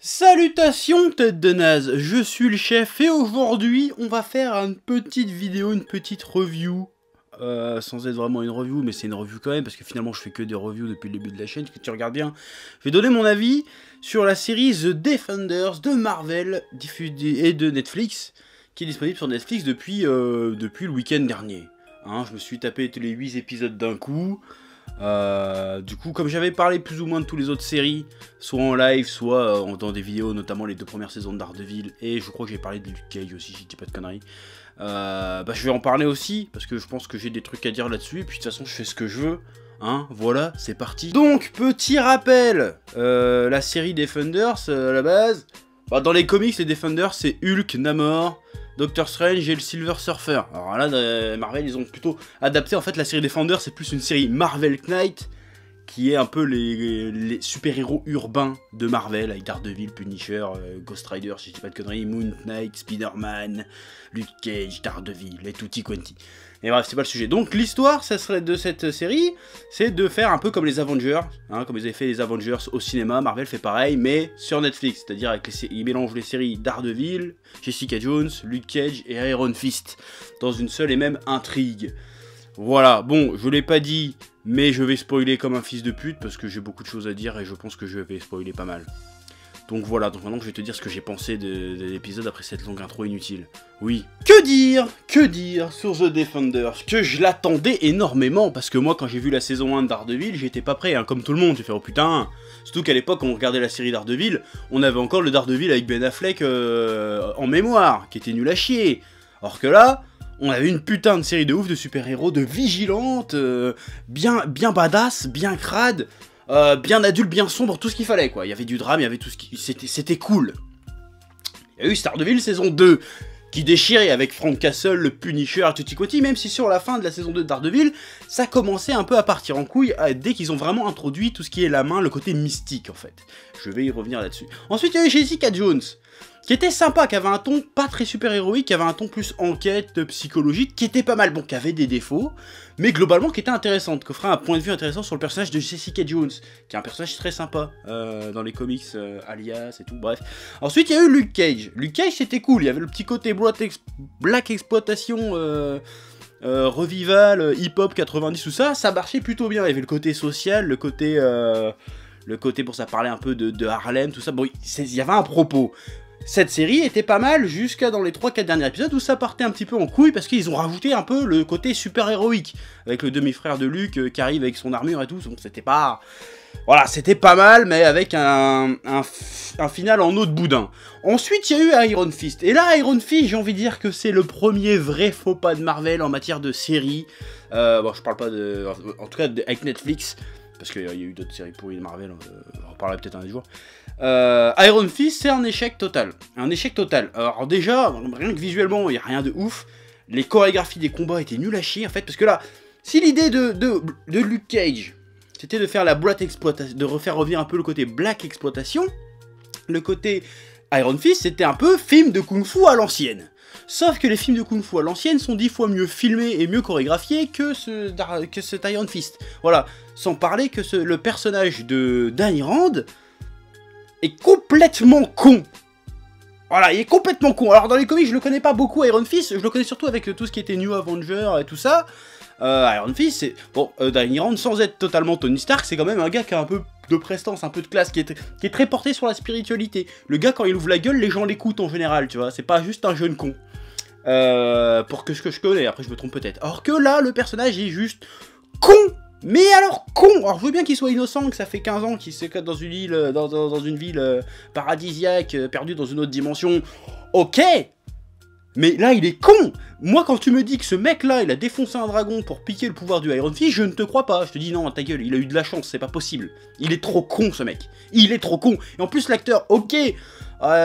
Salutations tête de naze, je suis le chef et aujourd'hui on va faire une petite vidéo, une petite review. Sans être vraiment une review, mais c'est une review quand même parce que finalement je fais que des reviews depuis le début de la chaîne, que tu regardes bien. Je vais donner mon avis sur la série The Defenders de Marvel diffusée et de Netflix, qui est disponible sur Netflix depuis le week-end dernier. Hein, je me suis tapé tous les 8 épisodes d'un coup. Du coup, comme j'avais parlé plus ou moins de toutes les autres séries, soit en live, soit dans des vidéos, notamment les 2 premières saisons de Daredevil, et je crois que j'ai parlé de Luke Cage aussi, si je dis pas de conneries, je vais en parler aussi, parce que je pense que j'ai des trucs à dire là-dessus, et puis de toute façon je fais ce que je veux, hein, voilà, c'est parti. Donc, petit rappel, la série Defenders, à la base, dans les comics, les Defenders, c'est Hulk, Namor, Doctor Strange et le Silver Surfer. Alors là, Marvel, ils ont plutôt adapté, en fait, la série Defenders, c'est plus une série Marvel Knight, qui est un peu les super-héros urbains de Marvel, avec Daredevil, Punisher, Ghost Rider, si je dis pas de conneries, Moon Knight, Spider-Man, Luke Cage, Daredevil, et tutti quanti. Et bref, c'est pas le sujet. Donc l'histoire, ça serait de cette série, c'est de faire un peu comme les Avengers, hein, comme ils avaient fait les Avengers au cinéma. Marvel fait pareil, mais sur Netflix, c'est-à-dire avec ils mélangent les séries Daredevil, Jessica Jones, Luke Cage et Iron Fist dans une seule et même intrigue. Voilà, bon, je l'ai pas dit, mais je vais spoiler comme un fils de pute parce que j'ai beaucoup de choses à dire et je pense que je vais spoiler pas mal. Donc voilà, donc maintenant je vais te dire ce que j'ai pensé de l'épisode après cette longue intro inutile. Oui. Que dire sur The Defenders? Que je l'attendais énormément, parce que moi quand j'ai vu la saison 1 de Daredevil, j'étais pas prêt, hein, comme tout le monde, j'ai fait oh putain. Surtout qu'à l'époque quand on regardait la série Daredevil, on avait encore le Daredevil avec Ben Affleck en mémoire, qui était nul à chier. Alors que là, on avait une putain de série de ouf de super-héros, de vigilantes, bien badass, bien crade. Bien adulte, bien sombre, tout ce qu'il fallait quoi. Il y avait du drame, il y avait tout ce qui... C'était cool. Il y a eu Daredevil saison 2, qui déchirait avec Frank Castle, le Punisher, tutti quanti, même si sur la fin de la saison 2 de Daredevil, ça commençait un peu à partir en couille, dès qu'ils ont vraiment introduit tout ce qui est la main, le côté mystique en fait. Je vais y revenir là-dessus. Ensuite il y a eu Jessica Jones, qui était sympa, qui avait un ton pas très super-héroïque, qui avait un ton plus enquête, psychologique, qui était pas mal, bon, qui avait des défauts, mais globalement qui était intéressante, qui offrait un point de vue intéressant sur le personnage de Jessica Jones, qui est un personnage très sympa dans les comics, Alias et tout, bref. Ensuite, il y a eu Luke Cage. Luke Cage, c'était cool, il y avait le petit côté Black Exploitation, revival, hip-hop 90, tout ça, ça marchait plutôt bien, il y avait le côté social, le côté pour ça parler un peu de Harlem, tout ça, bon, il y avait un propos. Cette série était pas mal jusqu'à dans les 3-4 derniers épisodes où ça partait un petit peu en couille parce qu'ils ont rajouté un peu le côté super-héroïque avec le demi-frère de Luke qui arrive avec son armure et tout, donc c'était pas... Voilà, c'était pas mal, mais avec un final en eau de boudin. Ensuite, il y a eu Iron Fist. Et là, Iron Fist, j'ai envie de dire que c'est le premier vrai faux pas de Marvel en matière de série. Bon, je parle pas de... En tout cas, avec Netflix, parce qu'il y a eu d'autres séries pourries de Marvel, on en reparlera peut-être un jour. Iron Fist, c'est un échec total. Un échec total. Alors déjà, rien que visuellement, il n'y a rien de ouf. Les chorégraphies des combats étaient nulles à chier, en fait, parce que là, si l'idée de Luke Cage, c'était de faire la Black Exploitation, de refaire revenir un peu le côté Black Exploitation, le côté Iron Fist, c'était un peu film de Kung Fu à l'ancienne. Sauf que les films de Kung Fu à l'ancienne sont 10 fois mieux filmés et mieux chorégraphiés que cet Iron Fist. Voilà, sans parler que le personnage de Danny Rand est complètement con. Voilà, il est complètement con. Alors dans les comics, je le connais pas beaucoup, Iron Fist, je le connais surtout avec tout ce qui était New Avenger et tout ça. Iron Fist, c'est... Bon, Danny Rand, sans être totalement Tony Stark, c'est quand même un gars qui a un peu de prestance, un peu de classe, qui est très porté sur la spiritualité. Le gars, quand il ouvre la gueule, les gens l'écoutent en général, tu vois. C'est pas juste un jeune con. Pour que ce que je connais, après je me trompe peut-être. Alors que là, le personnage est juste con. Mais alors con. Alors je veux bien qu'il soit innocent, que ça fait 15 ans qu'il s'éclate dans une île, dans une ville paradisiaque, perdue dans une autre dimension. Ok. Mais là il est con. Moi quand tu me dis que ce mec là il a défoncé un dragon pour piquer le pouvoir du Iron Fist, je ne te crois pas. Je te dis non, ta gueule, il a eu de la chance, c'est pas possible. Il est trop con ce mec. Il est trop con. Et en plus l'acteur, ok,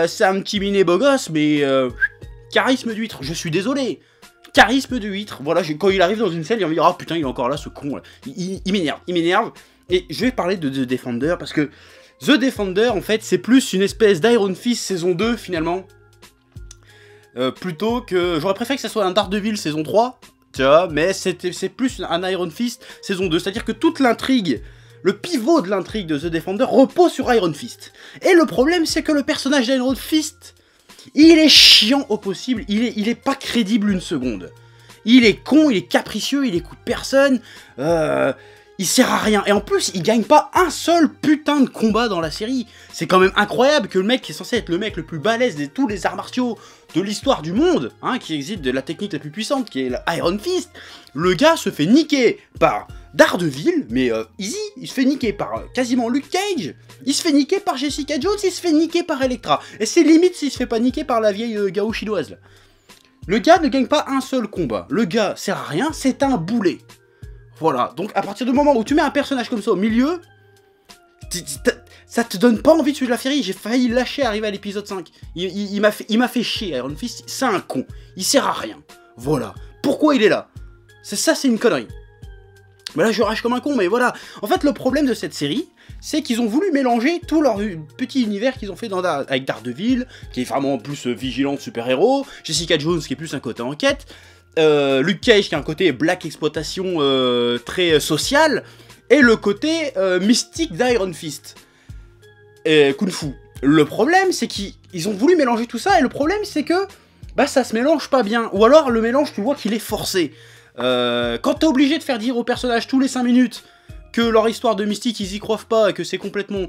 c'est un petit minet beau gosse, mais charisme d'huître, je suis désolé. Charisme de huître, voilà, quand il arrive dans une scène, il va me dire, ah putain, il est encore là, ce con, là. Il m'énerve, Et je vais parler de The Defender, parce que The Defender, en fait, c'est plus une espèce d'Iron Fist saison 2, finalement. Plutôt que... J'aurais préféré que ça soit un Daredevil saison 3, tu vois, mais c'est plus un Iron Fist saison 2, c'est-à-dire que toute l'intrigue le pivot de l'intrigue de The Defender repose sur Iron Fist. Et le problème, c'est que le personnage d'Iron Fist, il est chiant au possible, il est pas crédible une seconde. Il est con, il est capricieux, il écoute personne, il sert à rien. Et en plus, il gagne pas un seul putain de combat dans la série. C'est quand même incroyable que le mec qui est censé être le mec le plus balèze de tous les arts martiaux de l'histoire du monde, hein, qui existe de la technique la plus puissante, qui est l'Iron Fist, le gars se fait niquer par Daredevil, mais easy, il se fait niquer par quasiment Luke Cage, il se fait niquer par Jessica Jones, il se fait niquer par Elektra. Et c'est limite s'il se fait pas niquer par la vieille Gao chinoise là. Le gars ne gagne pas un seul combat, le gars sert à rien, c'est un boulet. Voilà, donc à partir du moment où tu mets un personnage comme ça au milieu, ça te donne pas envie de suivre la série. J'ai failli lâcher arriver à l'épisode 5. Il m'a fait chier, Iron Fist, c'est un con. Il sert à rien. Voilà. Pourquoi il est là? C'est une connerie. Mais là, je rage comme un con, mais voilà. En fait, le problème de cette série, c'est qu'ils ont voulu mélanger tout leur petit univers qu'ils ont fait avec Daredevil, qui est vraiment plus vigilant de super-héros, Jessica Jones, qui est plus un côté enquête, Luke Cage, qui a un côté black exploitation très social, et le côté mystique d'Iron Fist. Kung Fu. Le problème, c'est qu'ils ont voulu mélanger tout ça, et le problème, c'est que bah, ça se mélange pas bien. Ou alors, le mélange, tu vois qu'il est forcé. Quand t'es obligé de faire dire aux personnages tous les 5 minutes que leur histoire de mystique, ils y croient pas, que c'est complètement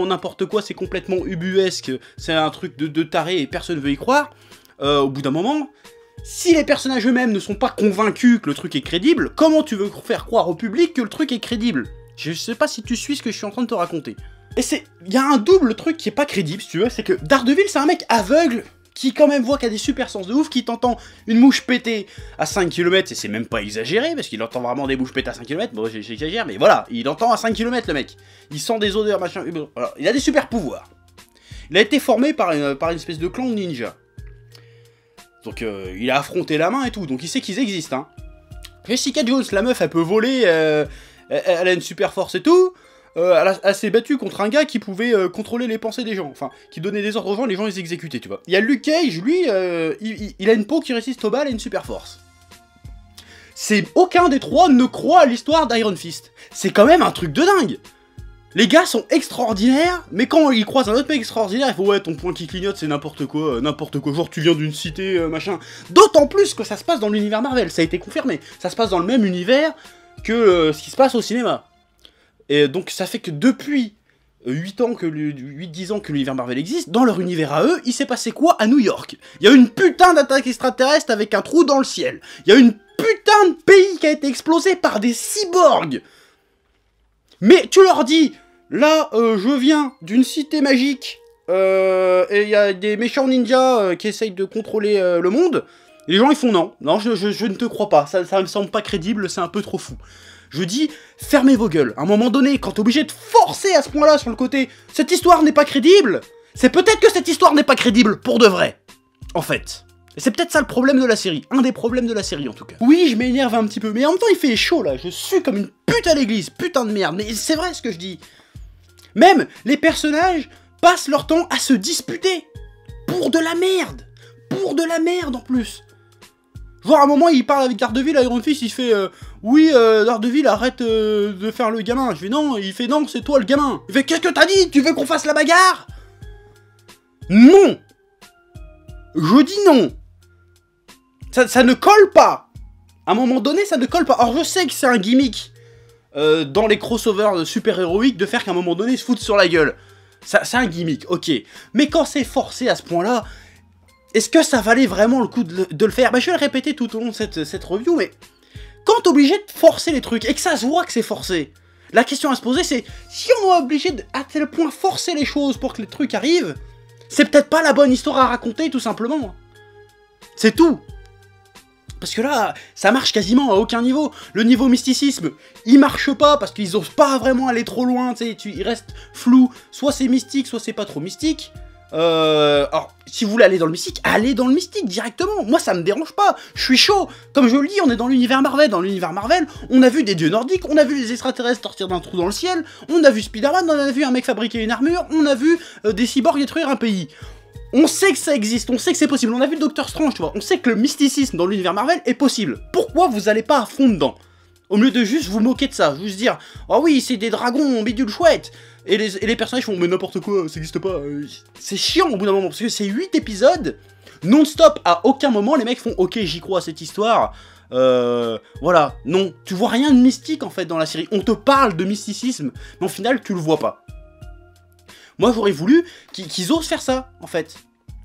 n'importe quoi, c'est complètement ubuesque, c'est un truc de taré et personne veut y croire, au bout d'un moment, si les personnages eux-mêmes ne sont pas convaincus que le truc est crédible, comment tu veux faire croire au public que le truc est crédible? Je sais pas si tu suis ce que je suis en train de te raconter. Et il y a un double truc qui est pas crédible, si tu veux, c'est que Daredevil, c'est un mec aveugle, qui quand même voit qu'il a des super sens de ouf, qui t'entend une mouche péter à 5 km, et c'est même pas exagéré, parce qu'il entend vraiment des mouches péter à 5 km, bon j'exagère, mais voilà, il entend à 5 km le mec, il sent des odeurs, machin, voilà. Il a des super pouvoirs. Il a été formé par une espèce de clan de ninja. Donc il a affronté la main et tout, donc il sait qu'ils existent, hein. Jessica Jones, la meuf, elle peut voler, elle a une super force et tout. Elle s'est battue contre un gars qui pouvait contrôler les pensées des gens, enfin, qui donnait des ordres aux gens, les gens les exécutaient, tu vois. Il y a Luke Cage, lui, il a une peau qui résiste aux balles et une super force. Aucun des trois ne croit à l'histoire d'Iron Fist. C'est quand même un truc de dingue. Les gars sont extraordinaires, mais quand ils croisent un autre mec extraordinaire, il faut ouais, ton point qui clignote, c'est n'importe quoi, genre tu viens d'une cité, machin. D'autant plus que ça se passe dans l'univers Marvel, ça a été confirmé. Ça se passe dans le même univers que ce qui se passe au cinéma. Et donc ça fait que depuis 8-10 ans que l'univers Marvel existe, dans leur univers à eux, il s'est passé quoi à New York? Il y a une putain d'attaque extraterrestre avec un trou dans le ciel. Il y a une putain de pays qui a été explosé par des cyborgs. Mais tu leur dis, là, je viens d'une cité magique, et il y a des méchants ninjas qui essayent de contrôler le monde, et les gens ils font non, je ne te crois pas, ça me semble pas crédible, c'est un peu trop fou. Je dis, fermez vos gueules. À un moment donné, quand t'es obligé de forcer à ce point-là sur le côté, cette histoire n'est pas crédible, c'est peut-être que cette histoire n'est pas crédible, pour de vrai. En fait. Et c'est peut-être ça le problème de la série. Un des problèmes de la série, en tout cas. Oui, je m'énerve un petit peu, mais en même temps, il fait chaud, là. Je suis comme une pute à l'église. Putain de merde. Mais c'est vrai ce que je dis. Même, les personnages passent leur temps à se disputer. Pour de la merde. Pour de la merde, en plus. Genre, à un moment, il parle avec Daredevil, Iron Fist, il fait oui, Daredevil, arrête de faire le gamin. Je fais non, il fait non, c'est toi le gamin. Il fait qu'est-ce que t'as dit? Tu veux qu'on fasse la bagarre? Non. Je dis non. Ça ne colle pas. À un moment donné, ça ne colle pas. Alors, je sais que c'est un gimmick dans les crossovers super-héroïques de faire qu'à un moment donné, ils se foutent sur la gueule. C'est un gimmick, ok. Mais quand c'est forcé à ce point-là, est-ce que ça valait vraiment le coup de le faire? Bah, je vais le répéter tout au long de cette review, mais quand t'es obligé de forcer les trucs et que ça se voit que c'est forcé, la question à se poser c'est, si on est obligé de, à tel point, forcer les choses pour que les trucs arrivent, c'est peut-être pas la bonne histoire à raconter, tout simplement. C'est tout. Parce que là, ça marche quasiment à aucun niveau. Le niveau mysticisme, il marche pas parce qu'ils osent pas vraiment aller trop loin, tu sais, il reste flou. Soit c'est mystique, soit c'est pas trop mystique. Alors, si vous voulez aller dans le mystique, allez dans le mystique directement. Moi, ça me dérange pas. Je suis chaud. Comme je le dis, on est dans l'univers Marvel. Dans l'univers Marvel, on a vu des dieux nordiques, on a vu des extraterrestres sortir d'un trou dans le ciel, on a vu Spider-Man, on a vu un mec fabriquer une armure, on a vu des cyborgs détruire un pays. On sait que ça existe, on sait que c'est possible. On a vu le Docteur Strange, tu vois. On sait que le mysticisme dans l'univers Marvel est possible. Pourquoi vous allez pas à fond dedans? Au lieu de juste vous moquer de ça, juste dire « Oh oui, c'est des dragons, bidule chouette !» Et les personnages font « Mais n'importe quoi, ça n'existe pas. » C'est chiant au bout d'un moment, parce que c'est 8 épisodes, non-stop, à aucun moment les mecs font « Ok, j'y crois à cette histoire. » Voilà, non, tu vois rien de mystique en fait dans la série. On te parle de mysticisme, mais au final tu le vois pas. Moi j'aurais voulu qu'ils osent faire ça, en fait.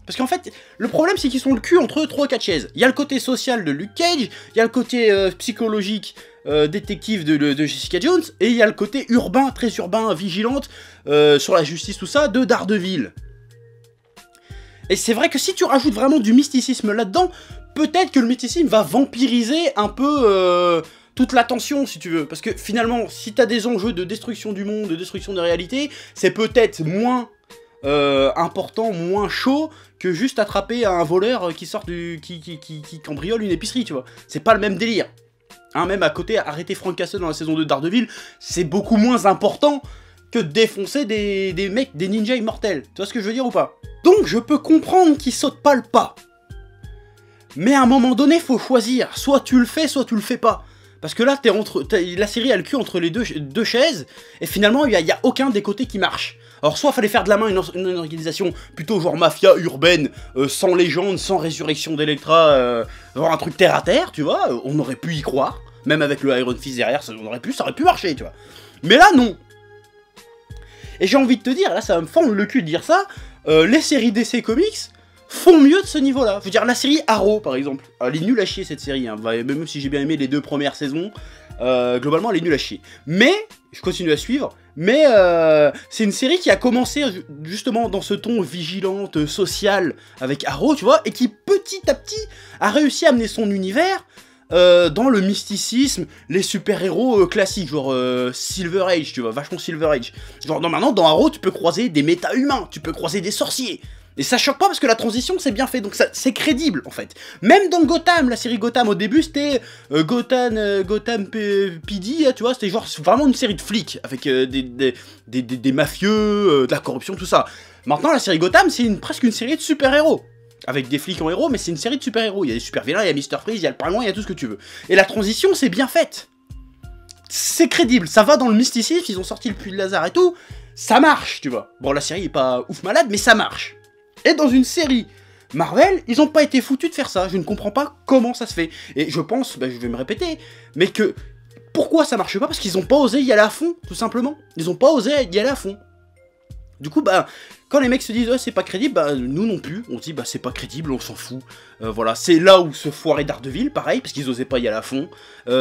Parce qu'en fait, le problème c'est qu'ils sont le cul entre 3-4 chaises. Il y a le côté social de Luke Cage, il y a le côté psychologique, détective de Jessica Jones, et il y a le côté urbain, très urbain, vigilante, sur la justice, tout ça, de Daredevil. Et c'est vrai que si tu rajoutes vraiment du mysticisme là-dedans, peut-être que le mysticisme va vampiriser un peu toute l'attention, si tu veux. Parce que finalement, si t'as des enjeux de destruction du monde, de destruction de réalité, c'est peut-être moins important, moins chaud que juste attraper un voleur qui sort qui cambriole une épicerie, tu vois. C'est pas le même délire. Hein, même à côté, arrêter Frank Castle dans la saison 2 de Daredevil, c'est beaucoup moins important que de défoncer des mecs, des ninjas immortels. Tu vois ce que je veux dire ou pas? Donc je peux comprendre qu'ils sautent pas le pas. Mais à un moment donné, faut choisir. Soit tu le fais, soit tu le fais pas. Parce que là, la série a le cul entre les deux chaises, et finalement, il y a aucun des côtés qui marche. Alors soit fallait faire de la main une organisation plutôt genre mafia urbaine, sans légende, sans résurrection d'Electra, genre un truc terre à terre, tu vois, on aurait pu y croire. Même avec le Iron Fist derrière, ça aurait pu marcher, tu vois. Mais là, non. Et j'ai envie de te dire, là, ça va me fendre le cul de dire ça, les séries DC Comics font mieux de ce niveau-là. Je veux dire, la série Arrow, par exemple, elle est nulle à chier, cette série, hein. Même si j'ai bien aimé les 2 premières saisons, globalement, elle est nulle à chier. Mais, je continue à suivre, mais c'est une série qui a commencé, justement, dans ce ton vigilante, social, avec Arrow, tu vois, et qui, petit à petit, a réussi à amener son univers dans le mysticisme, les super-héros classiques, genre Silver Age, tu vois, vachement Silver Age. Genre, maintenant, dans Arrow, tu peux croiser des méta-humains, tu peux croiser des sorciers. Et ça choque pas parce que la transition c'est bien fait, donc c'est crédible en fait. Même dans Gotham, la série Gotham au début c'était Gotham PD, tu vois, c'était genre vraiment une série de flics avec des mafieux, de la corruption, tout ça. Maintenant la série Gotham c'est presque une série de super-héros. Avec des flics en héros, mais c'est une série de super-héros. Il y a des super-vilains, il y a Mr. Freeze, il y a le Pingouin, il y a tout ce que tu veux. Et la transition c'est bien faite. C'est crédible, ça va dans le mysticisme, ils ont sorti le puits de Lazare et tout. Ça marche, tu vois. Bon, la série est pas ouf malade, mais ça marche. Et dans une série Marvel, ils ont pas été foutus de faire ça. Je ne comprends pas comment ça se fait. Et je pense, je vais me répéter, mais que pourquoi ça marche pas? Parce qu'ils ont pas osé y aller à fond, tout simplement. Ils ont pas osé y aller à fond. Du coup, quand les mecs se disent c'est pas crédible, nous non plus, on se dit c'est pas crédible, on s'en fout. Voilà, c'est là où se foirait Daredevil, pareil, parce qu'ils osaient pas y aller à fond.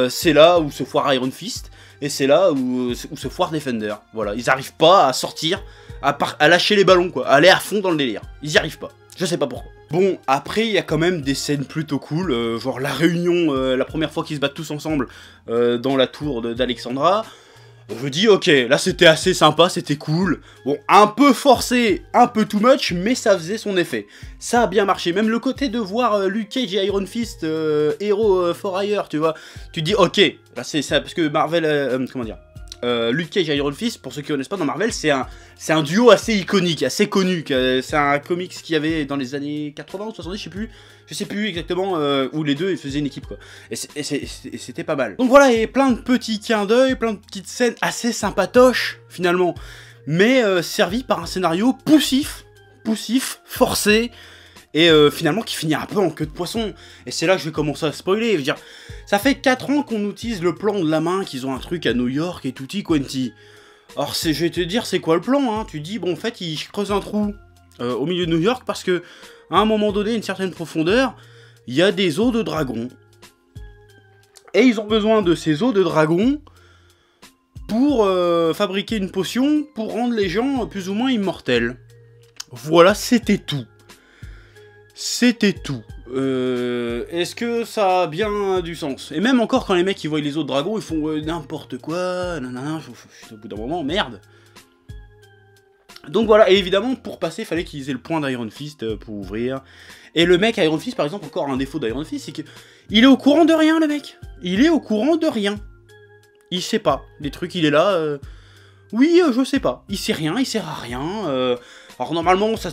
C'est là où se foire Iron Fist, et c'est là où se foire Defender. Voilà, ils arrivent pas à sortir, à lâcher les ballons, quoi, à aller à fond dans le délire. Ils y arrivent pas, je sais pas pourquoi. Bon, après, il y a quand même des scènes plutôt cool, genre la réunion, la première fois qu'ils se battent tous ensemble dans la tour d'Alexandra. Je dis ok, là c'était assez sympa, c'était cool. Bon, un peu forcé, un peu too much, mais ça faisait son effet. Ça a bien marché, même le côté de voir Luke Cage et Iron Fist, héros for hire, tu vois. Tu te dis ok, là c'est ça, parce que Marvel, comment dire, Luke Cage et Iron Fist, pour ceux qui ne connaissent pas dans Marvel, c'est un duo assez iconique, assez connu. C'est un comics qu'il y avait dans les années 80 ou 70, je sais plus exactement, où les deux ils faisaient une équipe, quoi. Et c'était pas mal. Donc voilà, il y a plein de petits clins d'œil, plein de petites scènes assez sympatoches, finalement. Mais servi par un scénario poussif, forcé, et finalement qui finit un peu en queue de poisson. Et c'est là que je vais commencer à spoiler. Je veux dire, ça fait 4 ans qu'on utilise le plan de la main, qu'ils ont un truc à New York et tutti quanti. Alors je vais te dire c'est quoi le plan, hein. Tu dis bon en fait ils creusent un trou au milieu de New York parce que à un moment donné, une certaine profondeur, il y a des os de dragon. Et ils ont besoin de ces os de dragon pour fabriquer une potion pour rendre les gens plus ou moins immortels. Voilà, c'était tout. C'était tout. Est-ce que ça a bien du sens? Et même encore quand les mecs ils voient les os de dragon, ils font n'importe quoi, nanana, au bout d'un moment, merde. Donc voilà, et évidemment, pour passer, il fallait qu'ils aient le point d'Iron Fist pour ouvrir. Et le mec Iron Fist, par exemple, encore un défaut d'Iron Fist, c'est qu'il est au courant de rien, le mec. Il est au courant de rien. Il sait pas. Des trucs, il est là... Oui, je sais pas. Il sait rien, il sert à rien. Alors normalement, ça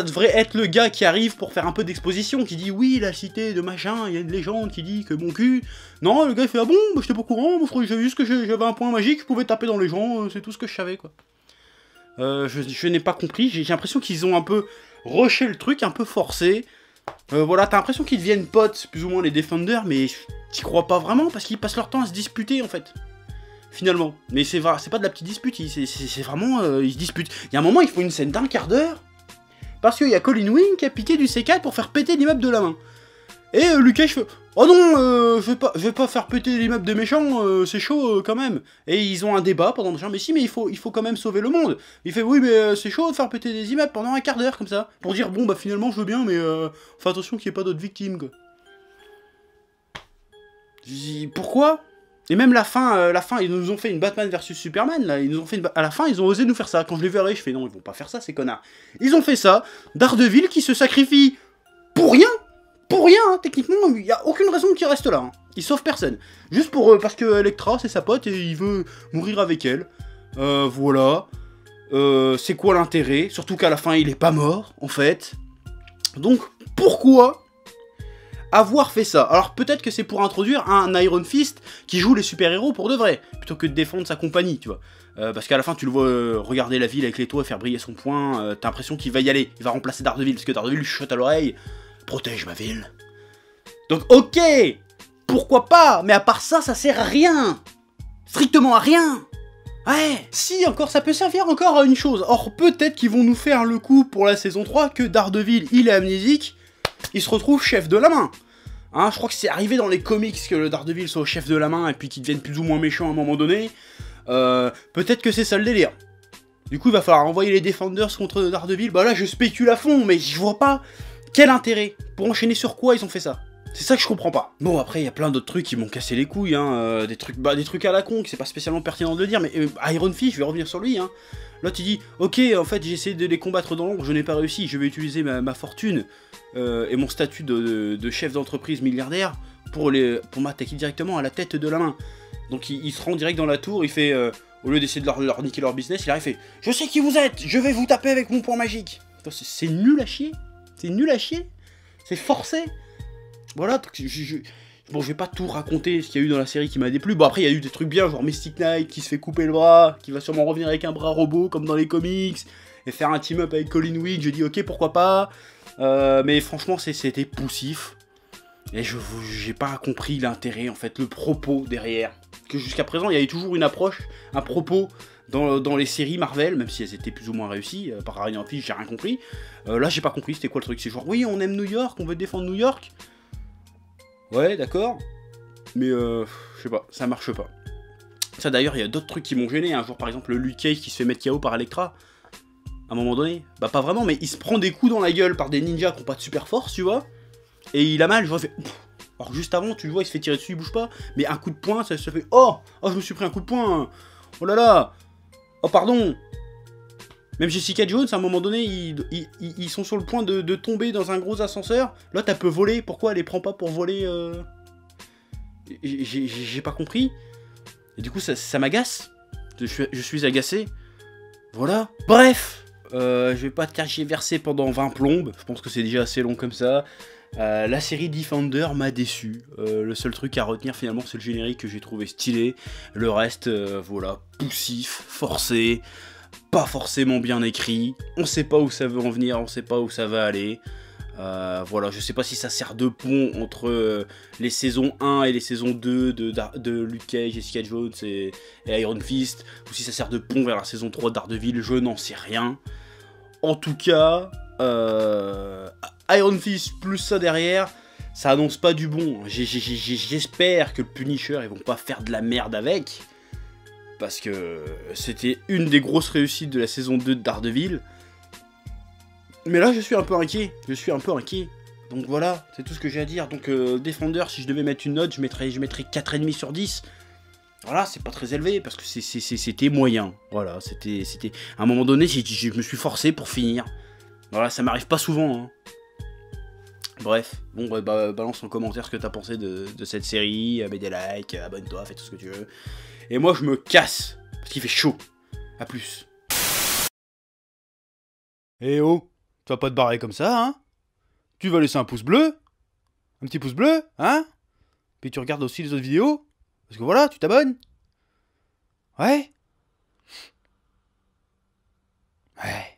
devrait être le gars qui arrive pour faire un peu d'exposition, qui dit oui, la cité de machin, il y a une légende qui dit que mon cul... Non, le gars il fait ah bon, bah, j'étais pas au courant, moi j'avais juste que j'avais un point magique, je pouvais taper dans les gens, c'est tout ce que je savais quoi. Je n'ai pas compris, j'ai l'impression qu'ils ont un peu rushé le truc, un peu forcé. Voilà, t'as l'impression qu'ils deviennent potes, plus ou moins les Defenders, mais t'y crois pas vraiment, parce qu'ils passent leur temps à se disputer en fait. Finalement. Mais c'est pas de la petite dispute, c'est vraiment... ils se disputent. Il y a un moment, il faut une scène d'1 quart d'heure, parce qu'il y a Colin Wing qui a piqué du C4 pour faire péter l'immeuble de la main. Et Lucas, je fais... Oh non, je vais pas faire péter l'immeuble des méchants, c'est chaud quand même. Et ils ont un débat pendant le genre, mais si, mais il faut quand même sauver le monde. Il fait, oui, mais c'est chaud de faire péter des immeubles pendant 1 quart d'heure, comme ça. Pour dire, bon, bah finalement, je veux bien, mais fais attention qu'il n'y ait pas d'autres victimes, quoi. Je dis, pourquoi? Et même la fin, ils nous ont fait une Batman versus Superman, là, ils nous ont fait à la fin, ils ont osé nous faire ça. Quand je l'ai vu arriver, je fais, non, ils vont pas faire ça, ces connards. Ils ont fait ça, Daredevil qui se sacrifie pour rien. Pour rien, hein, techniquement, il n'y a aucune raison qu'il reste là. Hein. Il sauve personne. Juste pour parce que Elektra, c'est sa pote et il veut mourir avec elle. Voilà. C'est quoi l'intérêt? Surtout qu'à la fin, il est pas mort, en fait. Donc, pourquoi avoir fait ça? Alors, peut-être que c'est pour introduire un Iron Fist qui joue les super-héros pour de vrai, plutôt que de défendre sa compagnie, tu vois. Parce qu'à la fin, tu le vois regarder la ville avec les toits et faire briller son poing. T'as l'impression qu'il va y aller. Il va remplacer Daredevil, parce que Daredevil lui chuchote à l'oreille. Protège ma ville. Donc ok, pourquoi pas, mais à part ça, ça sert à rien. Strictement à rien. Ouais, si encore, ça peut servir encore à une chose. Or peut-être qu'ils vont nous faire le coup pour la saison 3 que Daredevil, il est amnésique, il se retrouve chef de la main. Hein, je crois que c'est arrivé dans les comics que le Daredevil soit chef de la main et puis qu'il devienne plus ou moins méchant à un moment donné. Peut-être que c'est ça le délire. Du coup, il va falloir envoyer les Defenders contre Daredevil. Bah là, je spécule à fond, mais je vois pas... Quel intérêt? Pour enchaîner sur quoi ils ont fait ça? C'est ça que je comprends pas. Bon, après, il y a plein d'autres trucs qui m'ont cassé les couilles, hein. Des trucs à la con, que c'est pas spécialement pertinent de le dire, mais Iron Fist, je vais revenir sur lui, hein. Là, tu dis, ok, en fait, j'ai essayé de les combattre dans l'ombre, je n'ai pas réussi, je vais utiliser ma fortune et mon statut de chef d'entreprise milliardaire pour m'attaquer directement à la tête de la main. Donc, il se rend direct dans la tour, il fait, au lieu d'essayer de leur niquer leur business, il arrive et fait, je sais qui vous êtes, je vais vous taper avec mon poing magique. C'est nul à chier. C'est nul à chier. C'est forcé. Voilà, bon, je vais pas tout raconter ce qu'il y a eu dans la série qui m'a déplu. Bon, après, il y a eu des trucs bien, genre Mystic Knight qui se fait couper le bras, qui va sûrement revenir avec un bras robot, comme dans les comics, et faire un team-up avec Colin Wing. Je dis, ok, pourquoi pas. Mais franchement, c'était poussif. Et j'ai pas compris l'intérêt, en fait, le propos derrière. Que jusqu'à présent, il y avait toujours une approche, un propos... Dans les séries Marvel, même si elles étaient plus ou moins réussies, par Iron Fist, j'ai rien compris. Là, j'ai pas compris, c'était quoi le truc? C'est genre, oui, on aime New York, on veut défendre New York. Ouais, d'accord. Mais, je sais pas, ça marche pas. Ça, d'ailleurs, il y a d'autres trucs qui m'ont gêné. Un jour, par exemple, le Luke Cage qui se fait mettre KO par Elektra. À un moment donné. Bah, pas vraiment, mais il se prend des coups dans la gueule par des ninjas qui ont pas de super force, tu vois. Et il a mal, je vois, il fait... Alors, juste avant, tu le vois, il se fait tirer dessus, il bouge pas. Mais un coup de poing, ça se fait... Oh, je me suis pris un coup de poing. Oh là là. Oh pardon. Même Jessica Jones, à un moment donné, ils sont sur le point de tomber dans un gros ascenseur. Là, elle peut voler. Pourquoi elle les prend pas pour voler J'ai pas compris. Et du coup, ça m'agace. Je suis agacé. Voilà. Bref. Je vais pas tergiverser pendant 20 plombes. Je pense que c'est déjà assez long comme ça. La série Defender m'a déçu. Le seul truc à retenir finalement, c'est le générique que j'ai trouvé stylé. Le reste, voilà, poussif, forcé, pas forcément bien écrit. On sait pas où ça veut en venir, on sait pas où ça va aller. Voilà, je sais pas si ça sert de pont entre les saisons 1 et les saisons 2 de Luke Cage, Jessica Jones et Iron Fist, ou si ça sert de pont vers la saison 3 de Daredevil, je n'en sais rien. En tout cas, Iron Fist plus ça derrière, ça annonce pas du bon. J'espère que le Punisher, ils vont pas faire de la merde avec, parce que c'était une des grosses réussites de la saison 2 de Daredevil. Mais là, je suis un peu inquiet. Donc voilà, c'est tout ce que j'ai à dire. Donc Defender, si je devais mettre une note, je mettrais 4,5 sur 10. Voilà, c'est pas très élevé, parce que c'était moyen. Voilà, c'était... À un moment donné, je me suis forcé pour finir. Voilà, ça m'arrive pas souvent, hein. Bref, bon, bah, balance en commentaire ce que t'as pensé de cette série, mets des likes, abonne-toi, fais tout ce que tu veux. Et moi, je me casse, parce qu'il fait chaud. A plus. Eh oh, tu vas pas te barrer comme ça, hein? Tu vas laisser un pouce bleu? Un petit pouce bleu, hein? Puis tu regardes aussi les autres vidéos? Parce que voilà, tu t'abonnes? Ouais? Ouais.